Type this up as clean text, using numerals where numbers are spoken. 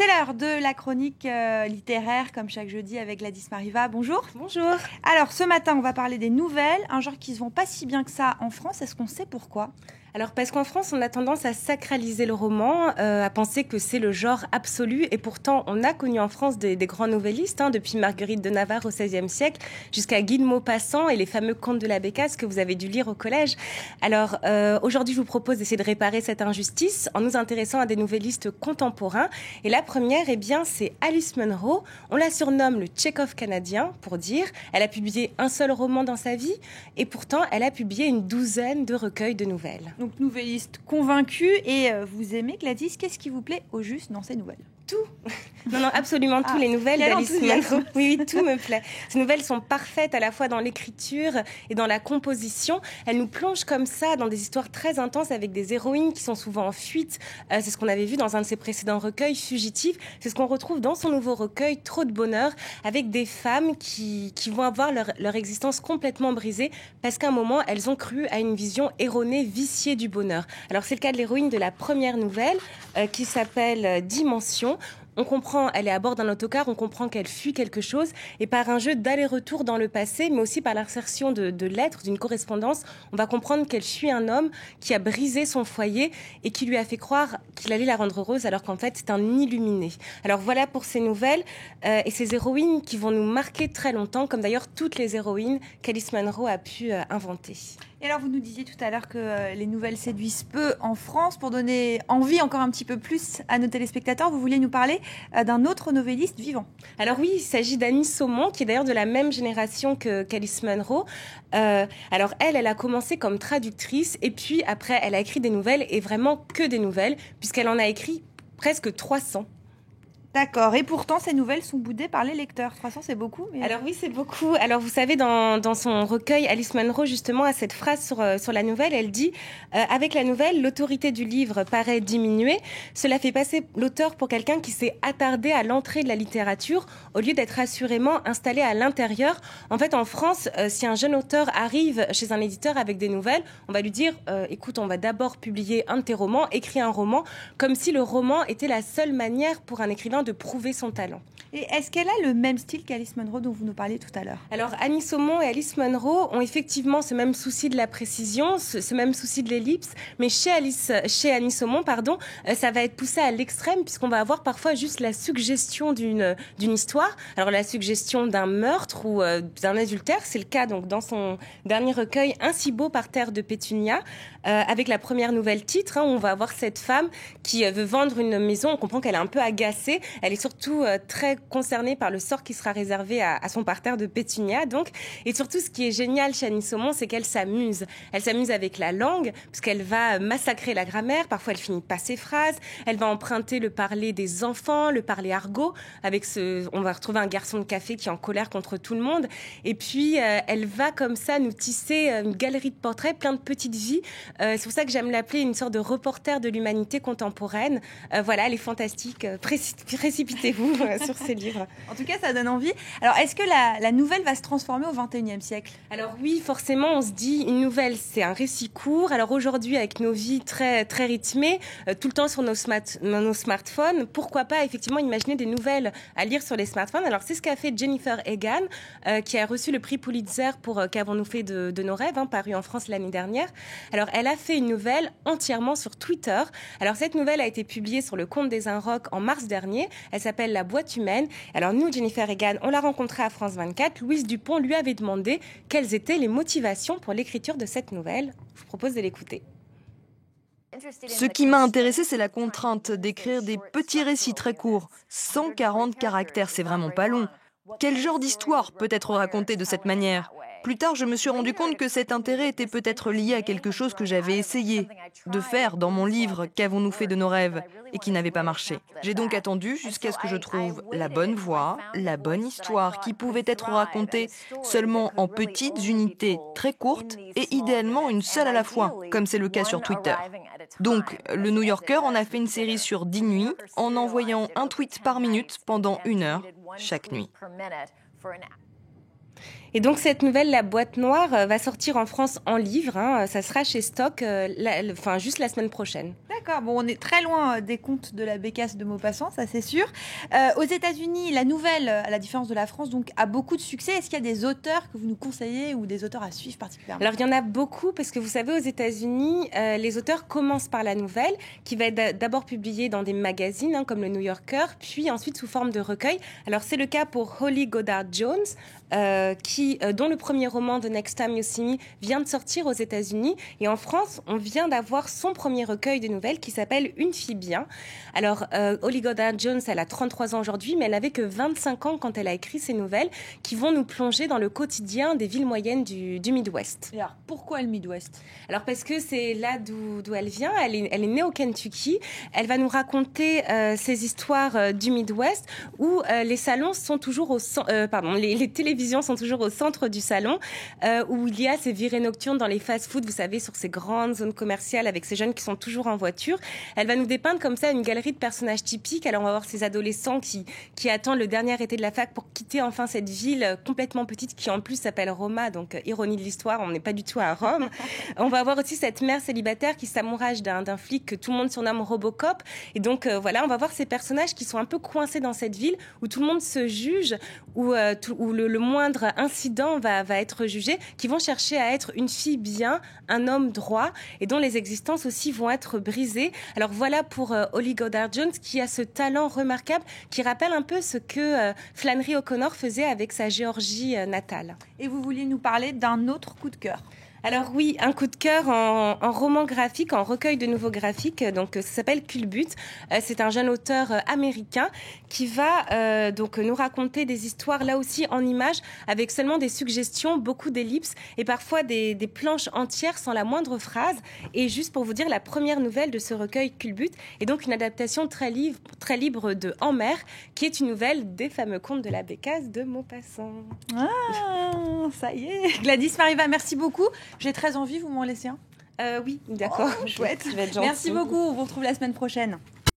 C'est l'heure de la chronique littéraire, comme chaque jeudi avec Gladys Mariva. Bonjour. Bonjour. Alors, ce matin, on va parler des nouvelles, un genre qui ne se vend pas si bien que ça en France. Est-ce qu'on sait pourquoi ? Alors parce qu'en France, on a tendance à sacraliser le roman, à penser que c'est le genre absolu. Et pourtant, on a connu en France des grands nouvellistes, depuis Marguerite de Navarre au XVIe siècle jusqu'à Guy de Maupassant et les fameux contes de la Bécasse que vous avez dû lire au collège. Alors aujourd'hui, je vous propose d'essayer de réparer cette injustice en nous intéressant à des nouvellistes contemporains. Et la première, c'est Alice Munro. On la surnomme le Tchekhov canadien, pour dire. Elle a publié un seul roman dans sa vie et pourtant, elle a publié une douzaine de recueils de nouvelles. Donc, nouvelliste convaincu. Et vous aimez, Gladys, qu'est-ce qui vous plaît au juste dans ces nouvelles ? Tout. Non, absolument tout. Les nouvelles d'Alice Munro. Oui, tout me plaît. Ces nouvelles sont parfaites à la fois dans l'écriture et dans la composition. Elles nous plongent comme ça dans des histoires très intenses avec des héroïnes qui sont souvent en fuite. C'est ce qu'on avait vu dans un de ses précédents recueils, Fugitive. C'est ce qu'on retrouve dans son nouveau recueil, Trop de bonheur, avec des femmes qui vont avoir leur existence complètement brisée parce qu'à un moment, elles ont cru à une vision erronée, viciée du bonheur. Alors, c'est le cas de l'héroïne de la première nouvelle qui s'appelle Dimension. On comprend, elle est à bord d'un autocar, on comprend qu'elle fuit quelque chose et par un jeu d'aller-retour dans le passé, mais aussi par l'insertion de lettres, d'une correspondance, on va comprendre qu'elle suit un homme qui a brisé son foyer et qui lui a fait croire qu'il allait la rendre heureuse alors qu'en fait c'est un illuminé. Alors voilà pour ces nouvelles et ces héroïnes qui vont nous marquer très longtemps, comme d'ailleurs toutes les héroïnes qu'Alice Munro a pu inventer. Et alors, vous nous disiez tout à l'heure que les nouvelles séduisent peu en France. Pour donner envie encore un petit peu plus à nos téléspectateurs, vous vouliez nous parler d'un autre novelliste vivant. Alors oui, il s'agit d'Annie Saumont, qui est d'ailleurs de la même génération qu'Alice Munro. Alors elle a commencé comme traductrice et puis après, elle a écrit des nouvelles et vraiment que des nouvelles, puisqu'elle en a écrit presque 300. D'accord. Et pourtant, ces nouvelles sont boudées par les lecteurs. 300, c'est beaucoup. Mais... Alors oui, c'est beaucoup. Alors vous savez, dans son recueil, Alice Munro, justement, a cette phrase sur la nouvelle. Elle dit « Avec la nouvelle, l'autorité du livre paraît diminuer. Cela fait passer l'auteur pour quelqu'un qui s'est attardé à l'entrée de la littérature au lieu d'être assurément installé à l'intérieur. » En fait, en France, si un jeune auteur arrive chez un éditeur avec des nouvelles, on va lui dire « Écoute, on va d'abord publier un de tes romans, écris un roman. » Comme si le roman était la seule manière pour un écrivain de prouver son talent. Et est-ce qu'elle a le même style qu'Alice Munro dont vous nous parliez tout à l'heure ? Alors, Annie Saumont et Alice Munro ont effectivement ce même souci de la précision, ce même souci de l'ellipse, mais chez Annie Saumont, ça va être poussé à l'extrême puisqu'on va avoir parfois juste la suggestion d'une histoire. Alors, la suggestion d'un meurtre ou d'un adultère, c'est le cas donc dans son dernier recueil Ainsi beau par terre de Pétunia, avec la première nouvelle titre, où on va avoir cette femme qui veut vendre une maison. On comprend qu'elle est un peu agacée. Elle est surtout très concernée par le sort qui sera réservé à son parterre de Pétunia. Donc. Et surtout, ce qui est génial chez Annie Saumont, c'est qu'elle s'amuse. Elle s'amuse avec la langue, parce qu'elle va massacrer la grammaire. Parfois, elle finit pas ses phrases. Elle va emprunter le parler des enfants, le parler argot. On va retrouver un garçon de café qui est en colère contre tout le monde. Et puis, elle va comme ça nous tisser une galerie de portraits, plein de petites vies. C'est pour ça que j'aime l'appeler une sorte de reporter de l'humanité contemporaine. Voilà, elle est fantastique. Précipitez-vous sur ces livres. En tout cas, ça donne envie. Alors, est-ce que la nouvelle va se transformer au XXIe siècle ? Alors oui, forcément, on se dit, une nouvelle, c'est un récit court. Alors aujourd'hui, avec nos vies très, très rythmées, tout le temps sur nos smartphones, pourquoi pas effectivement imaginer des nouvelles à lire sur les smartphones. Alors c'est ce qu'a fait Jennifer Egan, qui a reçu le prix Pulitzer pour Qu'avons-nous fait de nos rêves, paru en France l'année dernière. Alors elle a fait une nouvelle entièrement sur Twitter. Alors cette nouvelle a été publiée sur le compte des Inrocks en mars dernier. Elle s'appelle La boîte humaine. Alors nous, Jennifer Egan, on l'a rencontrée à France 24. Louise Dupont lui avait demandé quelles étaient les motivations pour l'écriture de cette nouvelle. Je vous propose de l'écouter. Ce qui m'a intéressée, c'est la contrainte d'écrire des petits récits très courts. 140 caractères, c'est vraiment pas long. Quel genre d'histoire peut être racontée de cette manière ? Plus tard, je me suis rendu compte que cet intérêt était peut-être lié à quelque chose que j'avais essayé de faire dans mon livre « Qu'avons-nous fait de nos rêves ?» et qui n'avait pas marché. J'ai donc attendu jusqu'à ce que je trouve la bonne voie, la bonne histoire qui pouvait être racontée seulement en petites unités très courtes et idéalement une seule à la fois, comme c'est le cas sur Twitter. Donc, le New Yorker en a fait une série sur 10 nuits en envoyant un tweet par minute pendant 1 heure chaque nuit. Et donc cette nouvelle, La Boîte Noire, va sortir en France en livre. Ça sera chez Stock juste la semaine prochaine. D'accord, bon, on est très loin des contes de la bécasse de Maupassant, ça c'est sûr. Aux États-Unis, la nouvelle, à la différence de la France, donc, a beaucoup de succès. Est-ce qu'il y a des auteurs que vous nous conseillez ou des auteurs à suivre particulièrement? Alors il y en a beaucoup parce que vous savez, aux États-Unis, les auteurs commencent par la nouvelle qui va être d'abord publiée dans des magazines comme le New Yorker, puis ensuite sous forme de recueil. Alors c'est le cas pour Holly Goddard Jones, dont le premier roman, The Next Time You See Me, vient de sortir aux États-Unis. Et en France, on vient d'avoir son premier recueil de nouvelles qui s'appelle Une fille bien. Alors, Holly Goddard Jones, elle a 33 ans aujourd'hui, mais elle n'avait que 25 ans quand elle a écrit ces nouvelles qui vont nous plonger dans le quotidien des villes moyennes du Midwest. Et alors, pourquoi le Midwest? Alors, parce que c'est là d'où elle vient. Elle est née au Kentucky. Elle va nous raconter ces histoires du Midwest où les salons sont toujours les télévisions sont toujours au centre du salon, où il y a ces virées nocturnes dans les fast-foods, vous savez, sur ces grandes zones commerciales avec ces jeunes qui sont toujours en voiture. Elle va nous dépeindre comme ça une galerie de personnages typiques. Alors on va voir ces adolescents qui attendent le dernier été de la fac pour quitter enfin cette ville complètement petite qui en plus s'appelle Roma, donc ironie de l'histoire, on n'est pas du tout à Rome. On va voir aussi cette mère célibataire qui s'amourage d'un flic que tout le monde surnomme Robocop. Et donc voilà, on va voir ces personnages qui sont un peu coincés dans cette ville où tout le monde se juge, où le moindre incident va être jugé, qui vont chercher à être une fille bien, un homme droit, et dont les existences aussi vont être brisées. Alors voilà pour Holly Goddard Jones, qui a ce talent remarquable, qui rappelle un peu ce que Flannery O'Connor faisait avec sa Géorgie natale. Et vous vouliez nous parler d'un autre coup de cœur? Alors oui, un coup de cœur en roman graphique, en recueil de nouveaux graphiques. Donc ça s'appelle Culbut. C'est un jeune auteur américain qui va donc nous raconter des histoires là aussi en images avec seulement des suggestions, beaucoup d'ellipses et parfois des planches entières sans la moindre phrase. Et juste pour vous dire, la première nouvelle de ce recueil Culbut est donc une adaptation très libre de En mer, qui est une nouvelle des fameux contes de la bécasse de Maupassant. Ah, ça y est. Gladys Mariva, merci beaucoup. J'ai très envie, vous m'en laissez un? Oui, d'accord. Chouette. Je vais être gentille. Merci beaucoup, on vous retrouve la semaine prochaine.